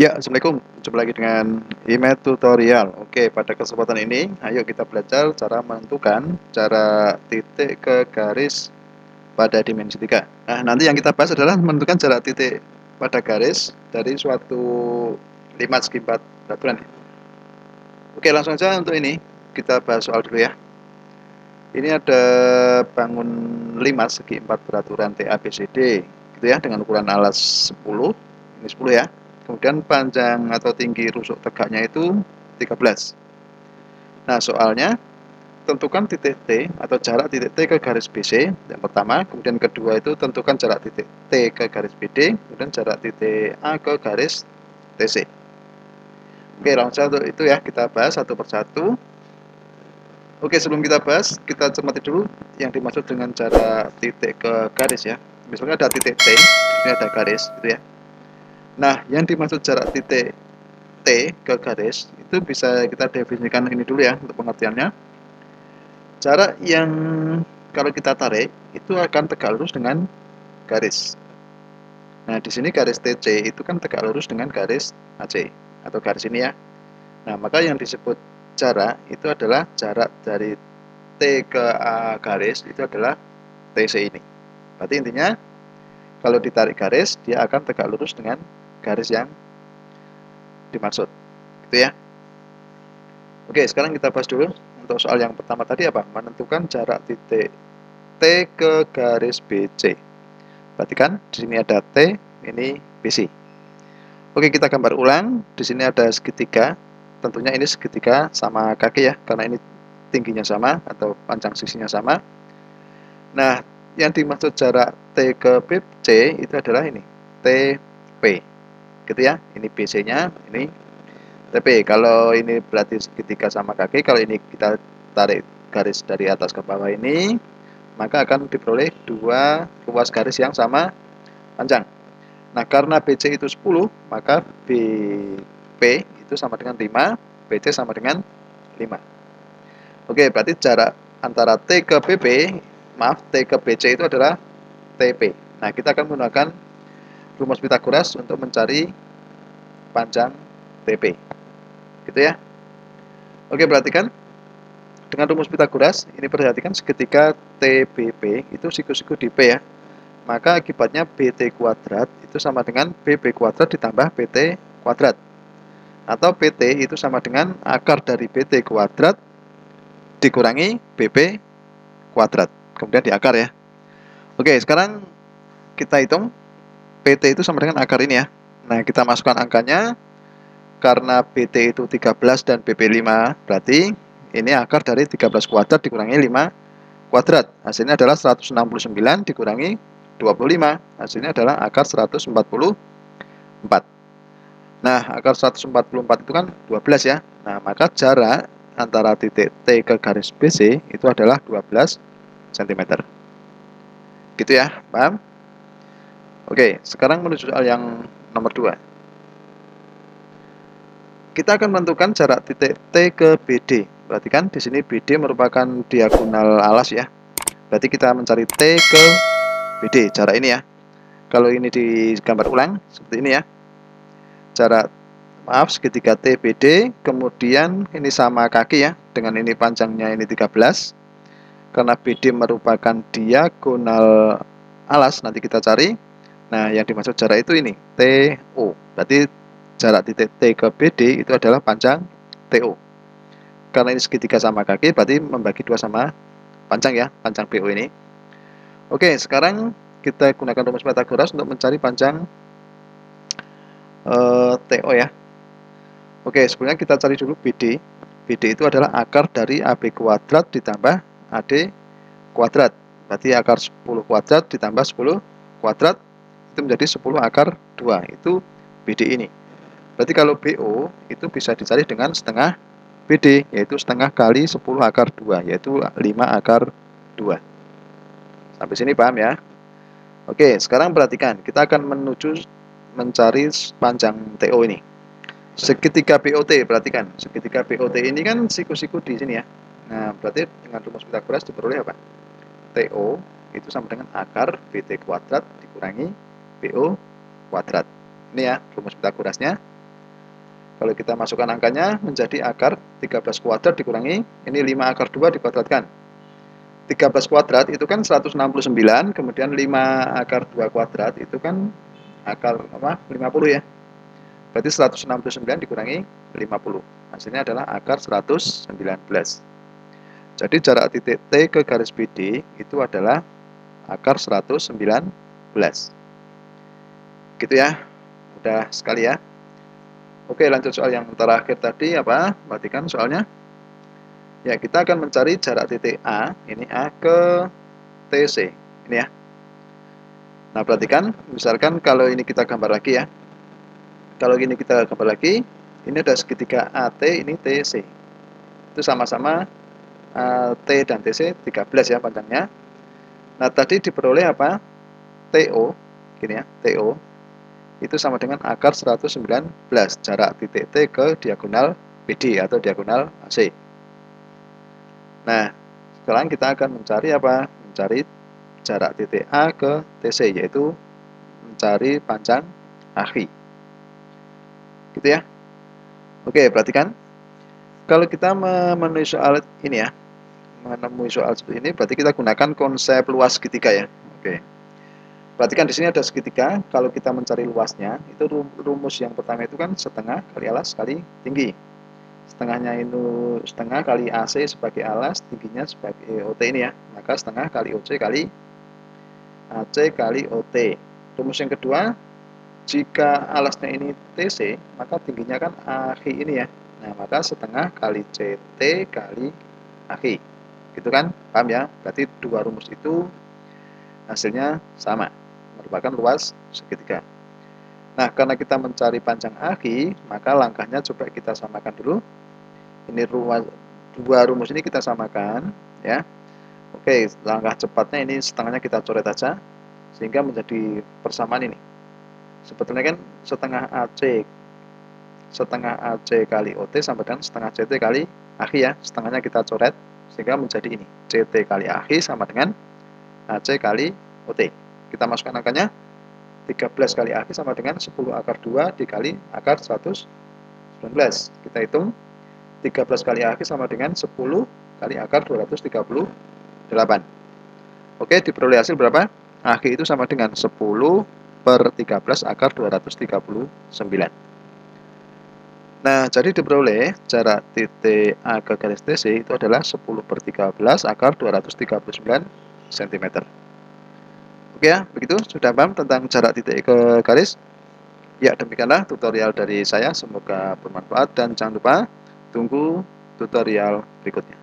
Ya, Assalamualaikum. Jumpa lagi dengan IMED Tutorial. Oke, pada kesempatan ini, ayo kita belajar cara menentukan cara titik ke garis pada dimensi 3. Nah, nanti yang kita bahas adalah menentukan jarak titik pada garis dari suatu 5 segi 4 peraturan. Oke, langsung saja untuk ini. Kita bahas soal dulu ya. Ini ada bangun 5 segi 4 peraturan TABCD, gitu ya, dengan ukuran alas 10. Ini 10 ya. Kemudian panjang atau tinggi rusuk tegaknya itu 13. Nah, soalnya tentukan titik T atau jarak titik T ke garis BC yang pertama, kemudian kedua itu tentukan jarak titik T ke garis BD, kemudian jarak titik A ke garis TC. Oke, langsung untuk itu ya, kita bahas satu persatu. Oke, sebelum kita bahas, kita cermati dulu yang dimaksud dengan jarak titik ke garis ya. Misalnya ada titik T, ini ada garis gitu ya. Nah, yang dimaksud jarak titik T ke garis itu bisa kita definisikan ini dulu ya untuk pengertiannya. Jarak yang kalau kita tarik itu akan tegak lurus dengan garis. Nah, di sini garis TC itu kan tegak lurus dengan garis AC atau garis ini ya. Nah, maka yang disebut jarak itu adalah jarak dari T ke A garis itu adalah TC ini. Berarti intinya kalau ditarik garis dia akan tegak lurus dengan garis yang dimaksud. Gitu ya. Oke, sekarang kita bahas dulu untuk soal yang pertama tadi apa? Menentukan jarak titik T ke garis BC. Perhatikan di sini ada T, ini BC. Oke, kita gambar ulang. Di sini ada segitiga. Tentunya ini segitiga sama kaki ya, karena ini tingginya sama atau panjang sisinya sama. Nah, yang dimaksud jarak T ke BC itu adalah ini, TP. Gitu ya. Ini BC-nya, ini TP. Kalau ini berarti segitiga sama kaki, kalau ini kita tarik garis dari atas ke bawah ini, maka akan diperoleh dua ruas garis yang sama panjang. Nah, karena BC itu 10, maka BP itu sama dengan 5, BC sama dengan 5. Oke, berarti jarak antara T ke BP, T ke BC itu adalah TP. Nah, kita akan menggunakan rumus Pitagoras untuk mencari panjang TP. Gitu ya. Oke, perhatikan. Dengan rumus Pitagoras, ini perhatikan segitiga TBP itu siku-siku di P ya. Maka akibatnya BT kuadrat itu sama dengan BB kuadrat ditambah BT kuadrat. Atau BT itu sama dengan akar dari BT kuadrat dikurangi BB kuadrat. Kemudian diakar ya. Oke, sekarang kita hitung PT itu sama dengan akar ini ya. Nah, kita masukkan angkanya. Karena BT itu 13 dan BB 5, berarti ini akar dari 13 kuadrat dikurangi 5 kuadrat. Hasilnya adalah 169 dikurangi 25. Hasilnya adalah akar 144. Nah, akar 144 itu kan 12 ya. Nah, maka jarak antara titik T ke garis BC itu adalah 12 cm. Gitu ya, paham? Oke, sekarang menuju soal yang nomor 2. Kita akan menentukan jarak titik T ke BD. Perhatikan di sini BD merupakan diagonal alas ya. Berarti kita mencari T ke BD, jarak ini ya. Kalau ini digambar ulang seperti ini ya. Jarak segitiga T BD, kemudian ini sama kaki ya, dengan ini panjangnya ini 13. Karena BD merupakan diagonal alas, nanti kita cari. Nah, yang dimaksud jarak itu ini TO. Berarti jarak titik T ke BD itu adalah panjang TO. Karena ini segitiga sama kaki, berarti membagi 2 sama panjang ya, panjang BO ini. Oke, sekarang kita gunakan rumus Pitagoras untuk mencari panjang TO ya. Oke, sebelumnya kita cari dulu BD. BD itu adalah akar dari AB kuadrat ditambah AD kuadrat. Berarti akar 10 kuadrat ditambah 10 kuadrat itu menjadi 10 akar 2. Itu BD ini. Berarti kalau BO itu bisa dicari dengan setengah BD, yaitu setengah kali 10 akar 2, yaitu 5 akar 2. Sampai sini paham ya? Oke, sekarang perhatikan. Kita akan mencari panjang TO ini. Segitiga BOT, perhatikan. Segitiga BOT ini kan siku-siku di sini ya. Nah, berarti dengan rumus Pitagoras diperoleh apa? TO itu sama dengan akar BT kuadrat dikurangi BO kuadrat. Ini ya rumus Pitagorasnya. Kalau kita masukkan angkanya menjadi akar 13 kuadrat dikurangi, ini 5 akar 2 dikuadratkan. 13 kuadrat itu kan 169, kemudian 5 akar 2 kuadrat itu kan akar 50 ya. Berarti 169 dikurangi 50. Hasilnya adalah akar 119. Jadi jarak titik T ke garis BD itu adalah akar 119. Gitu ya. Mudah sekali ya. Oke, lanjut soal yang terakhir tadi apa? Perhatikan soalnya. Ya, kita akan mencari jarak titik A, ini A ke TC. Ini ya. Nah, perhatikan, misalkan kalau ini kita gambar lagi ya. Kalau ini kita gambar lagi, ini ada segitiga AT, ini TC. Itu sama-sama T dan TC 13 ya panjangnya. Nah, tadi diperoleh apa? TO, gini ya, TO itu sama dengan akar 119 jarak titik T ke diagonal BD atau diagonal AC. Nah, sekarang kita akan mencari apa? Mencari jarak titik A ke TC, yaitu mencari panjang AKI. Gitu ya. Oke, perhatikan. Kalau kita memenuhi soal ini ya, menemui soal seperti ini, berarti kita gunakan konsep luas segitiga ya. Oke. Perhatikan di sini ada segitiga. Kalau kita mencari luasnya, itu rumus yang pertama itu kan setengah kali alas kali tinggi. Setengahnya itu setengah kali AC sebagai alas, tingginya sebagai OT ini ya. Maka setengah kali OC kali AC kali OT. Rumus yang kedua, jika alasnya ini TC, maka tingginya kan AKI ini ya. Nah, maka setengah kali CT kali AKI. Gitu kan? Paham ya? Berarti dua rumus itu hasilnya sama, merupakan luas segitiga. Nah, karena kita mencari panjang AKI, maka langkahnya coba kita samakan dulu. Ini dua rumus ini kita samakan ya. Oke, langkah cepatnya ini setengahnya kita coret aja sehingga menjadi persamaan ini. Sebetulnya kan setengah AC kali OT sama dengan setengah CT kali AKI ya. Setengahnya kita coret sehingga menjadi ini. CT kali AKI sama dengan AC kali OT. Kita masukkan angkanya, 13 kali AKI sama dengan 10 akar 2 dikali akar 119. Kita hitung, 13 kali AKI sama dengan 10 kali akar 238. Oke, diperoleh hasil berapa? AKI itu sama dengan 10 per 13 akar 239. Nah, jadi diperoleh jarak titik A ke garis TC itu adalah 10 per 13 akar 239 cm. Oke ya, begitu. Sudah paham tentang jarak titik ke garis? Ya, demikianlah tutorial dari saya. Semoga bermanfaat dan jangan lupa tunggu tutorial berikutnya.